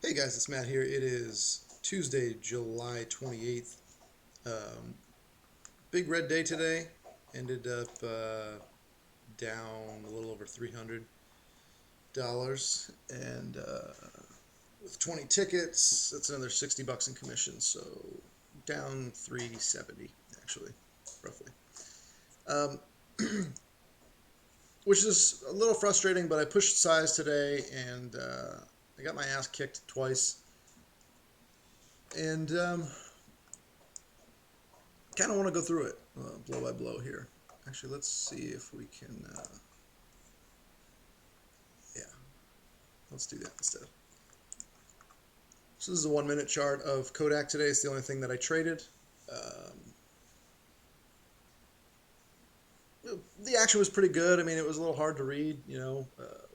Hey guys, it's Matt here. It is Tuesday, July 28th. Um, Big red day today. Ended up down a little over $300. And with 20 tickets, that's another $60 in commission. So down 370 actually, roughly. Um, which is a little frustrating, but I pushed size today and I got my ass kicked twice. And kind of want to go through it blow by blow here. Actually, let's see if we can, yeah, let's do that instead. So this is a 1 minute chart of KODK today. It's the only thing that I traded. The action was pretty good. I mean, it was a little hard to read,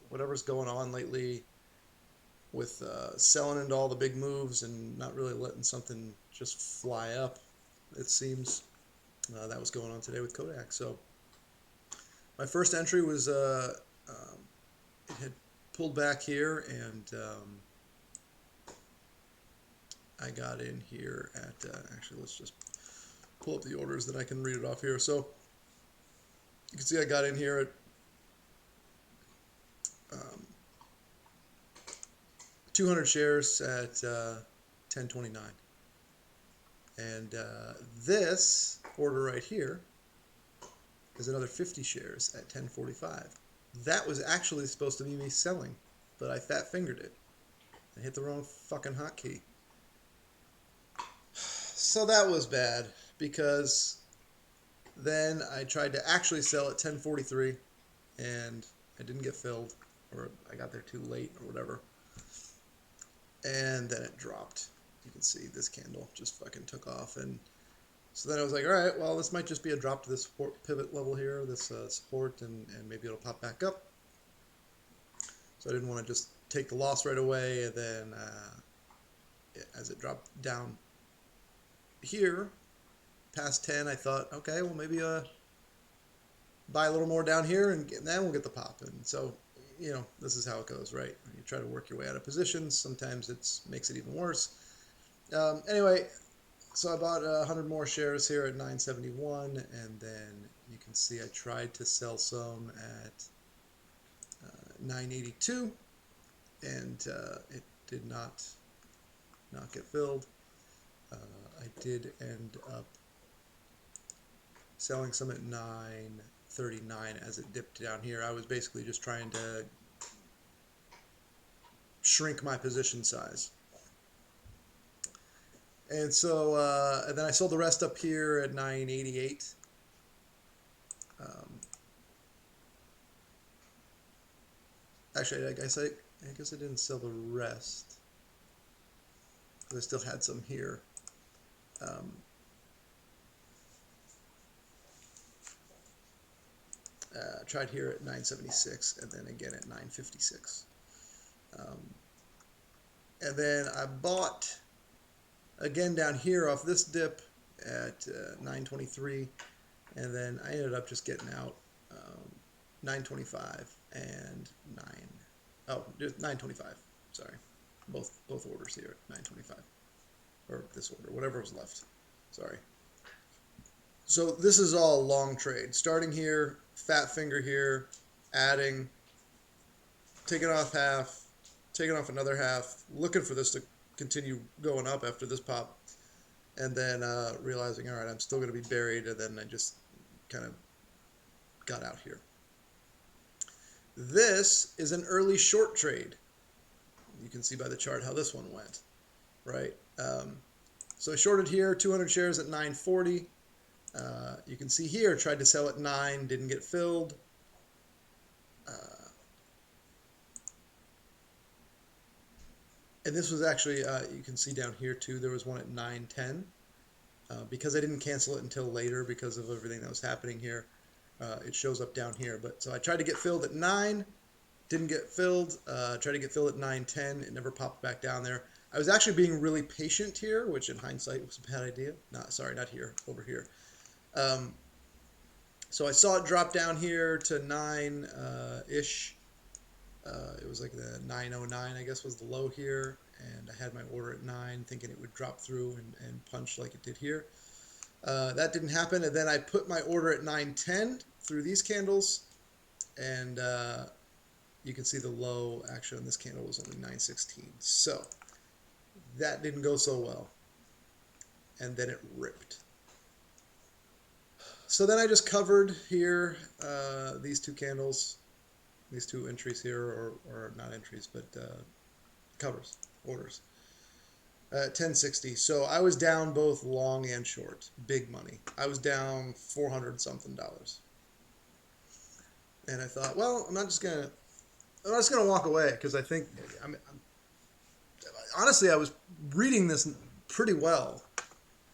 whatever's going on lately with selling into all the big moves and not really letting something just fly up, it seems. That was going on today with KODK. So my first entry was it had pulled back here, and I got in here at actually, let's just pull up the orders that I can read it off here. So you can see I got in here at 200 shares at 10.29, and this order right here is another 50 shares at 10.45. That was actually supposed to be me selling, but I fat fingered it. I hit the wrong fucking hotkey. So that was bad, because then I tried to actually sell at 10.43 and I didn't get filled, or I got there too late or whatever. And then it dropped. You can see this candle just fucking took off. And so then I was like, all right, well, this might just be a drop to this support pivot level here, this support, and maybe it'll pop back up. So I didn't want to just take the loss right away. And then as it dropped down here past 10, I thought, okay, well, maybe buy a little more down here, and then we'll get the pop. And so, this is how it goes, right? You try to work your way out of positions. Sometimes it makes it even worse. Anyway, so I bought 100 more shares here at 971, and then you can see I tried to sell some at 982, and it did not get filled. I did end up selling some at 939 as it dipped down here. I was basically just trying to shrink my position size. And so and then I sold the rest up here at 988. Actually, I guess I didn't sell the rest, because I still had some here. Tried here at 976, and then again at 956. And then I bought again down here off this dip at 923, and then I ended up just getting out 925 and 925. Sorry, both orders here at 925, or this order, whatever was left. Sorry. So this is all long trade. Starting here, fat finger here, adding, taking off half, taking off another half, looking for this to continue going up after this pop, and then realizing, all right, I'm still going to be buried, and then I just kind of got out here. This is an early short trade. You can see by the chart how this one went, right? So I shorted here, 200 shares at 940. You can see here, tried to sell at 9, didn't get filled. And this was actually, you can see down here too, there was one at 910. Because I didn't cancel it until later because of everything that was happening here, it shows up down here. But so I tried to get filled at 9, didn't get filled. Tried to get filled at 910, it never popped back down there. I was actually being really patient here, which in hindsight was a bad idea. Not here, over here. So I saw it drop down here to 9-ish, It was like the 909, I guess, was the low here, and I had my order at 9, thinking it would drop through and punch like it did here. That didn't happen, and then I put my order at 910 through these candles, and you can see the low actually on this candle was only 916. So that didn't go so well, and then it ripped. So then I just covered here these two candles, these two entries here, or not entries, but covers, orders. 1060. So I was down both long and short. Big money. I was down $400 something. And I thought, well, I'm not just gonna walk away, because I think honestly I was reading this pretty well.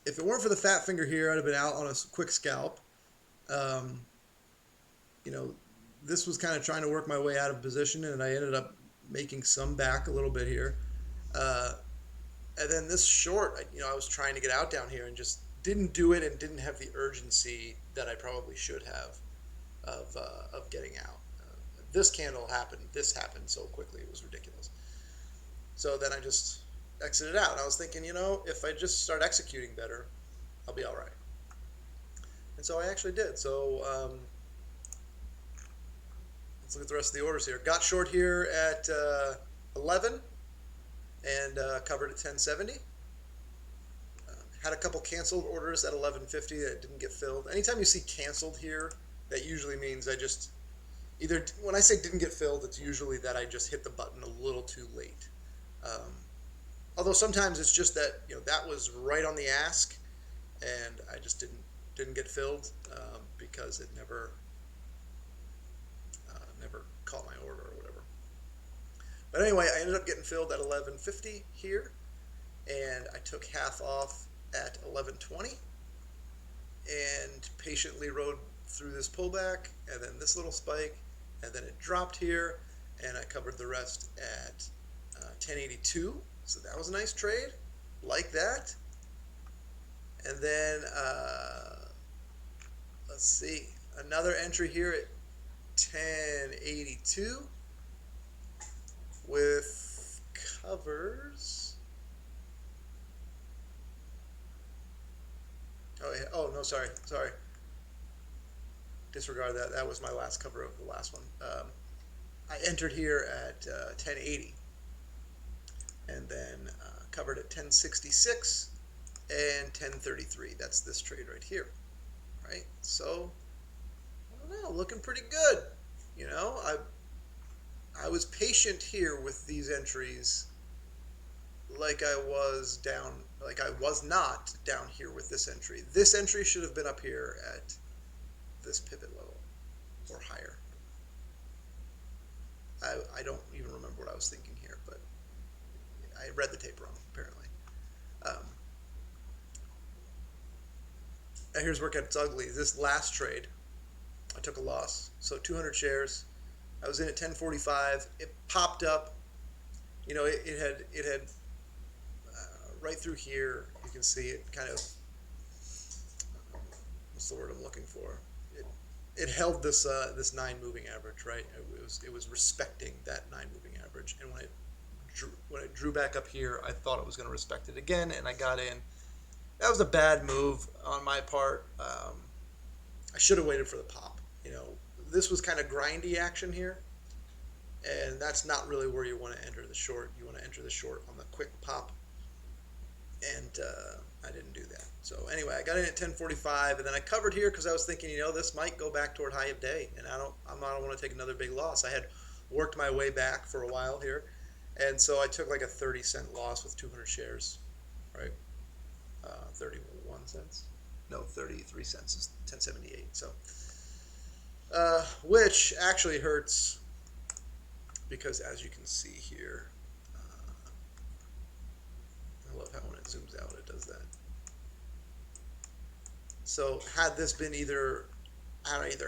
If it weren't for the fat finger here, I'd have been out on a quick scalp. You know, this was kind of trying to work my way out of position, and I ended up making some back a little bit here. And then this short, I was trying to get out down here and just didn't do it, and didn't have the urgency that I probably should have of getting out. This candle happened. This happened so quickly, it was ridiculous. So then I just exited out. And I was thinking, if I just start executing better, I'll be all right. And so I actually did. So let's look at the rest of the orders here. Got short here at 11 and covered at 1070. Had a couple canceled orders at 1150 that didn't get filled. Anytime you see canceled here, that usually means I just either, when I say didn't get filled, it's usually that I just hit the button a little too late. Although sometimes it's just that that was right on the ask, and I just didn't get filled because it never caught my order or whatever. But anyway, I ended up getting filled at 1150 here, and I took half off at 1120, and patiently rode through this pullback, and then this little spike, and then it dropped here, and I covered the rest at 1082. So that was a nice trade, like that. And then let's see, another entry here at 1082 with covers. Oh, yeah. Oh no, sorry. Disregard that. That was my last cover of the last one. I entered here at 1080, and then covered at 1066 and 1033. That's this trade right here, right? So I don't know, looking pretty good. I was patient here with these entries, like I was not down here with this entry. This entry should have been up here at this pivot level or higher. I don't even remember what I was thinking here, but I read the tape wrong, apparently. Now here's where it gets ugly. This last trade, I took a loss. So 200 shares. I was in at 1045. It popped up. It had right through here. You can see it kind of. What's the word I'm looking for? It held this 9 moving average, right? It was respecting that 9 moving average, and when it drew back up here, I thought it was going to respect it again, and I got in. That was a bad move on my part. I should have waited for the pop. This was kind of grindy action here, and that's not really where you want to enter the short. You want to enter the short on the quick pop, and I didn't do that. So anyway, I got in at 1045, and then I covered here because I was thinking, this might go back toward high of day, and I don't want to take another big loss. I had worked my way back for a while here, and so I took like a 30-cent loss with 200 shares, right? 31 cents. No, 33 cents is 1078. So, which actually hurts because, as you can see here, I love how when it zooms out, it does that. So, had this been either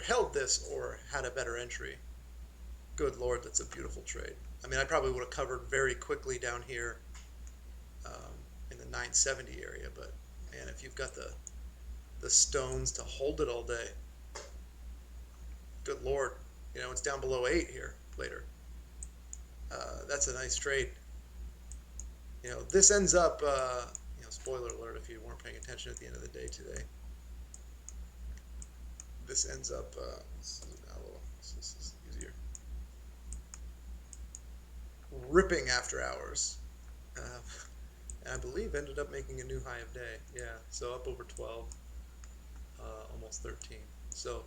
held this or had a better entry, good Lord, that's a beautiful trade. I mean, I probably would have covered very quickly down here in the 970 area, but man, if you've got the stones to hold it all day, good Lord, it's down below 8 here later. That's a nice trade. This ends up, spoiler alert if you weren't paying attention at the end of the day today. This ends up, this is easier, ripping after hours. Uh, and I believe ended up making a new high of day. Yeah, so up over 12, almost 13. So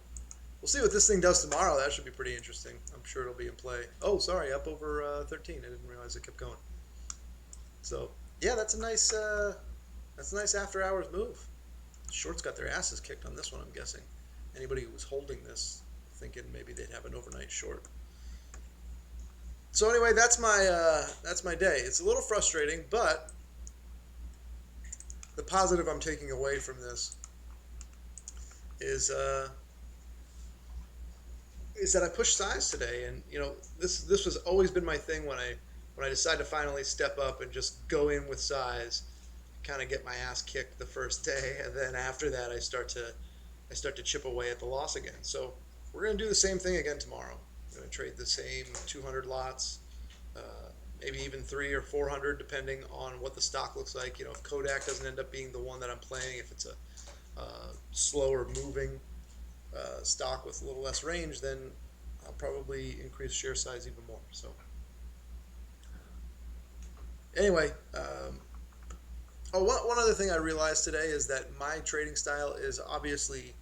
we'll see what this thing does tomorrow. That should be pretty interesting. I'm sure it'll be in play. Oh, sorry, up over 13. I didn't realize it kept going. So yeah, that's a nice after hours move. Shorts got their asses kicked on this one, I'm guessing. Anybody who was holding this, thinking maybe they'd have an overnight short. So anyway, that's my day. It's a little frustrating, but the positive I'm taking away from this is is that I pushed size today, and this was always been my thing when I decide to finally step up and just go in with size, kind of get my ass kicked the first day, and then after that I start to chip away at the loss again. So we're gonna do the same thing again tomorrow. We're gonna trade the same 200 lots, uh, maybe even 300 or 400, depending on what the stock looks like. If KODK doesn't end up being the one that I'm playing, if it's a slower moving stock with a little less range, then I'll probably increase share size even more. So anyway, one other thing I realized today is that my trading style is obviously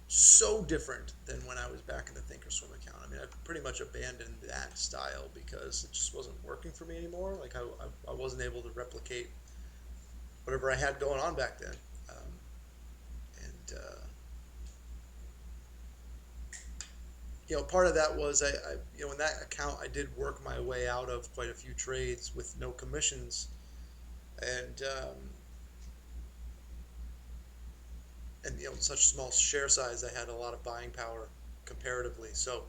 so different than when I was back in the Thinkorswim account. I mean, I've pretty much abandoned that style because it just wasn't working for me anymore. Like I wasn't able to replicate whatever I had going on back then. And part of that was in that account I did work my way out of quite a few trades with no commissions, and such small share size, I had a lot of buying power comparatively. So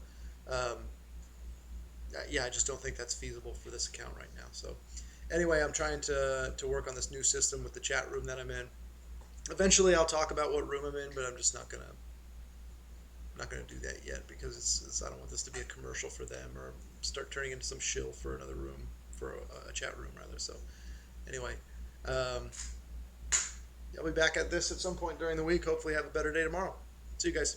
yeah, I just don't think that's feasible for this account right now. So anyway, I'm trying to work on this new system with the chat room that I'm in. Eventually, I'll talk about what room I'm in, but I'm just not gonna do that yet because I don't want this to be a commercial for them or start turning into some shill for another room, for a chat room rather. So anyway, I'll be back at this at some point during the week. Hopefully have a better day tomorrow. See you guys.